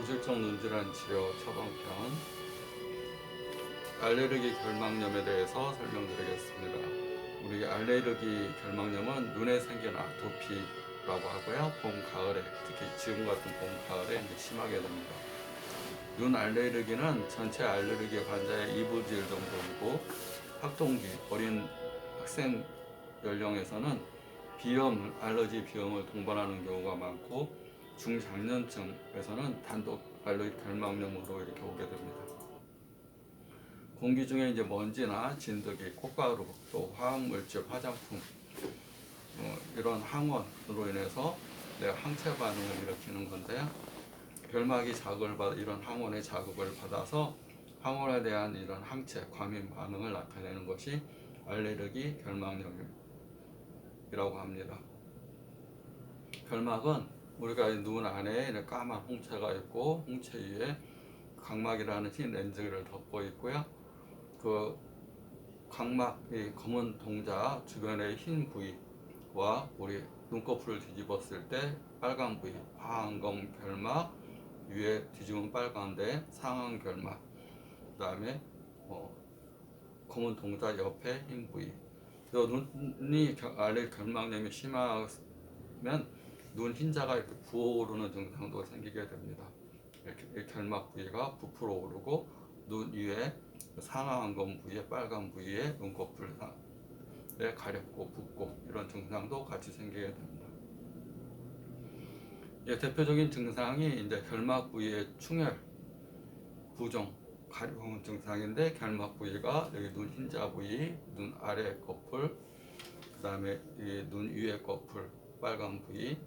고질적 눈질환 치료 처방편 알레르기 결막염에 대해서 설명드리겠습니다. 우리 알레르기 결막염은 눈에 생긴 아토피라고 하고요. 봄, 가을에 특히 지금 같은 봄, 가을에 심하게 됩니다. 눈 알레르기는 전체 알레르기 환자의 2분의 1 정도이고 학동기, 어린 학생 연령에서는 비염, 알러지 비염을 동반하는 경우가 많고 중장년층에서는 단독 알레르기 결막염으로 이렇게 오게 됩니다. 공기 중에 이제 먼지나 진드기, 콧가루, 또 화학물질, 화장품 이런 항원으로 인해서 내가 항체 반응을 일으키는 건데요. 결막이 자극을 받아 이런 항원의 자극을 받아서 항원에 대한 이런 항체, 과민 반응을 나타내는 것이 알레르기 결막염이라고 합니다. 결막은 우리가 눈 안에 까만 홍채가 있고 홍채 위에 각막이라는 흰 렌즈를 덮고 있고요. 그 각막의 검은 동자 주변의 흰 부위와 우리 눈꺼풀을 뒤집었을 때 빨간 부위, 하안검 결막 위에 뒤집으면 빨간데 상안 결막, 그 다음에 검은 동자 옆에 흰 부위. 눈이 알레르기 결막염이 심하면 눈 흰자가 이렇게 부어오르는 증상도 생기게 됩니다. 이렇게 결막 부위가 부풀어 오르고 눈 위에 상하안검 부위에 빨간 부위에 눈꺼풀에 가렵고 붓고 이런 증상도 같이 생기게 됩니다. 대표적인 증상이 이제 결막 부위의 충혈, 부종, 가려운 증상인데 결막 부위가 여기 눈 흰자 부위, 눈 아래 꺼풀, 그 다음에 눈 위에 꺼풀, 빨간 부위가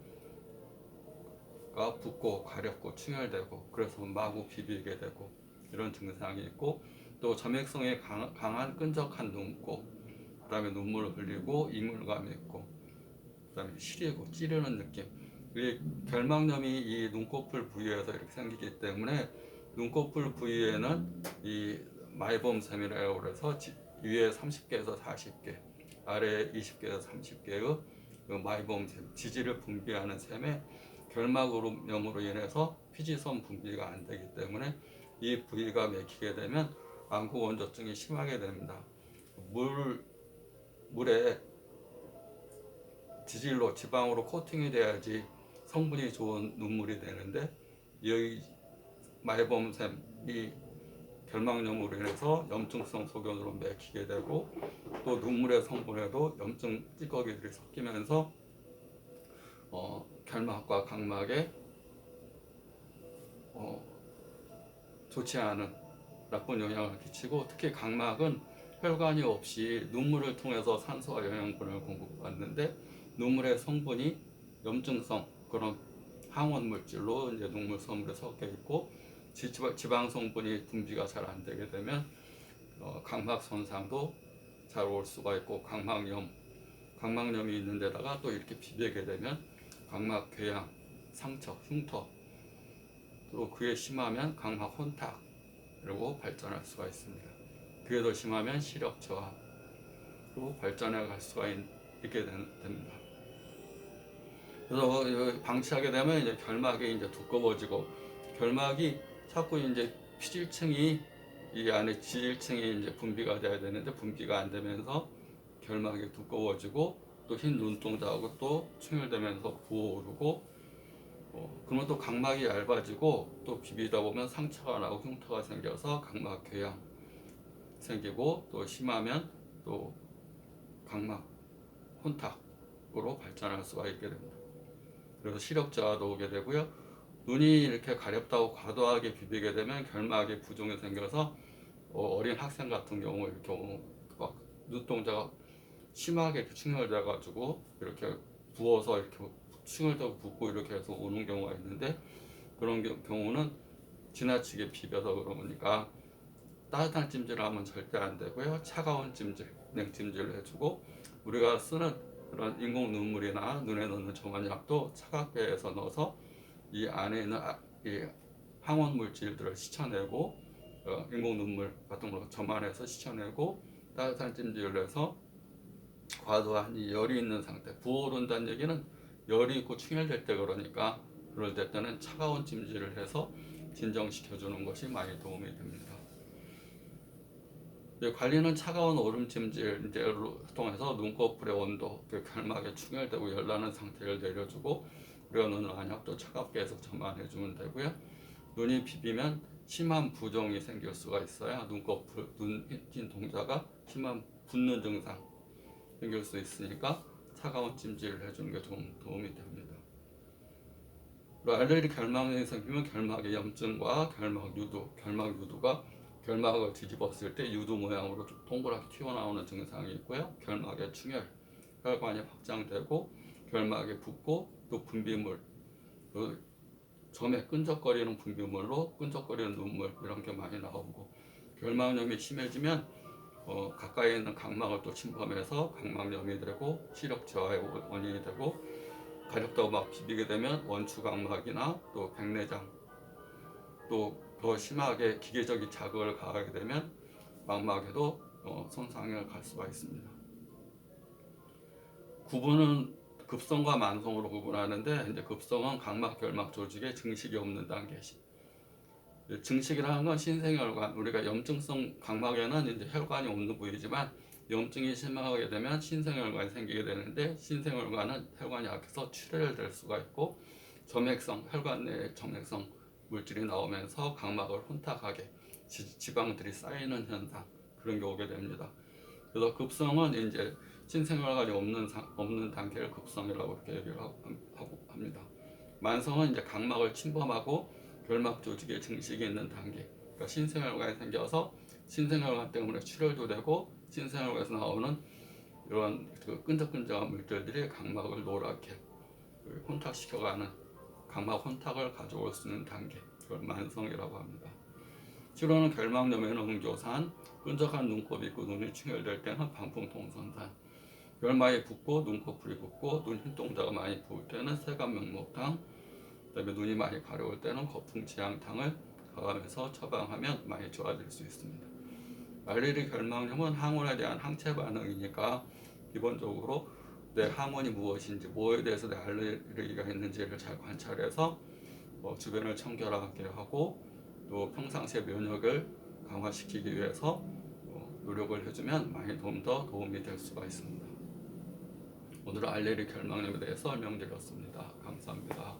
붓고 가렵고 충혈되고 그래서 마구 비비게 되고 이런 증상이 있고 또 점액성에 강한 끈적한 눈곱, 그 다음에 눈물을 흘리고 이물감이 있고 그 다음에 시리고 찌르는 느낌. 이 결막염이 이 눈꺼풀 부위에서 이렇게 생기기 때문에 눈꺼풀 부위에는 이 마이봄샘이라고 그래서 위에 30개에서 40개, 아래 20개에서 30개의 그 마이봄샘, 지질을 분비하는 샘에 결막염으로 인해서 피지선 분비가 안 되기 때문에 이 부위가 막히게 되면 안구건조증이 심하게 됩니다. 물에 지질로 지방으로 코팅이 돼야지 성분이 좋은 눈물이 되는데 여기 마이봄샘이 결막염으로 인해서 염증성 소견으로 막히게 되고 또 눈물의 성분에도 염증 찌꺼기들이 섞이면서 결막과 각막에 좋지 않은 나쁜 영향을 끼치고 특히 각막은 혈관이 없이 눈물을 통해서 산소와 영양분을 공급받는데 눈물의 성분이 염증성 그런 항원 물질로 이제 눈물 성분에 섞여 있고 지방 성분이 분비가 잘 안 되게 되면 각막 손상도 잘 올 수가 있고 각막염이 있는 데다가 또 이렇게 비비게 되면 각막 궤양, 상처, 흉터 또 그게 심하면 각막 혼탁 그리고 발전할 수가 있습니다. 그게 더 심하면 시력 저하로 발전해 갈 수가 있게 됩니다. 그래서 방치하게 되면 이제 결막이 이제 두꺼워지고 결막이 자꾸 이제 피질층이 이 안에 지질층이 이제 분비가 돼야 되는데 분비가 안 되면서 결막이 두꺼워지고 또 흰 눈동자하고 또 충혈되면서 부어오르고 그러면 또 각막이 얇아지고 또 비비다 보면 상처가 나고 흉터가 생겨서 각막 궤양 생기고 또 심하면 또 각막 혼탁으로 발전할 수가 있게 됩니다. 그래서 시력 저하도 오게 되고요. 눈이 이렇게 가렵다고 과도하게 비비게 되면 결막에 부종이 생겨서 어린 학생 같은 경우 이렇게 막 눈동자가 심하게 충혈돼 가지고 이렇게 부어서 이렇게 충혈되고 붓고 이렇게 해서 오는 경우가 있는데 그런 경우는 지나치게 비벼서 그러니까 따뜻한 찜질을 하면 절대 안 되고요. 차가운 찜질, 냉찜질을 해주고 우리가 쓰는 그런 인공 눈물이나 눈에 넣는 점안약도 차갑게 해서 넣어서 이 안에 있는 이 항원 물질들을 씻어내고 인공 눈물 같은 걸 점안해서 씻어내고 따뜻한 찜질을 해서 과도한 이 열이 있는 상태, 부어오른다는 얘기는 열이 있고 충혈될 때 그러니까 그럴 때는 차가운 찜질을 해서 진정시켜주는 것이 많이 도움이 됩니다. 관리는 차가운 얼음찜질을 통해서 눈꺼풀의 온도, 결막에 충혈되고 열나는 상태를 내려주고, 우리가 눈을 안약도 차갑게 해서 점안해주면 되고요. 눈이 비비면 심한 부종이 생길 수가 있어요. 눈 흰 동자가 심한 붓는 증상 생길 수 있으니까 차가운 찜질을 해주는 게 좀 도움이 됩니다. 알레르기 결막염이 생기면 결막의 염증과 결막 유두가 결막을 뒤집었을 때 유두 모양으로 동그랗게 튀어나오는 증상이 있고요. 결막의 충혈, 혈관이 확장되고 결막에 붓고 또 분비물, 점에 끈적거리는 분비물로 끈적거리는 눈물 이런 게 많이 나오고, 결막염이 심해지면 가까이 있는 각막을 또 침범해서 각막염이 되고 시력 저하의 원인이 되고, 가렵다고 막 비비게 되면 원추각막이나 또 백내장, 또 더 심하게 기계적인 자극을 가하게 되면 망막에도 손상을 갈 수가 있습니다. 구분은 급성과 만성으로 구분하는데, 이제 급성은 각막 결막 조직에 증식이 없는 단계. 증식이라는 건 신생혈관, 우리가 염증성 각막에는 이제 혈관이 없는 부위지만 염증이 심하게 되면 신생혈관이 생기게 되는데, 신생혈관은 혈관이 약해서 출혈될 수가 있고, 혈관 내에 점액성 물질이 나오면서 각막을 혼탁하게 지방들이 쌓이는 현상, 그런 게 오게 됩니다. 그래서 급성은 이제 신생혈관이 없는 단계를 급성이라고 이렇게 얘기를 합니다. 만성은 이제 각막을 침범하고 결막 조직에 증식이 있는 단계. 그러니까 신생혈관이 생겨서 신생혈관 때문에 출혈도 되고, 신생혈관에서 나오는 이런 끈적끈적한 물질들이 각막을 노랗게 혼탁시켜가는, 각막 혼탁을 가져올 수 있는 단계, 그걸 만성이라고 합니다. 치료는 결막염에는 음교산, 끈적한 눈곱이 있고 눈이 충혈될 때는 방풍통선산, 결막이 붓고 눈꺼풀이 붓고 눈 흰동자가 많이 부을 때는 세간명목탕, 그다음에 눈이 많이 가려울 때는 거풍지향탕을 가하면서 처방하면 많이 좋아질 수 있습니다. 알레르기 결막염은 항원에 대한 항체 반응이니까 기본적으로 내 항원이 무엇인지, 뭐에 대해서 내 알레르기가 있는지를 잘 관찰해서 주변을 청결하게 하고, 또 평상시에 면역을 강화시키기 위해서 노력을 해주면 많이 더 도움이 될 수가 있습니다. 오늘은 알레르기 결막염에 대해서 설명드렸습니다. 감사합니다.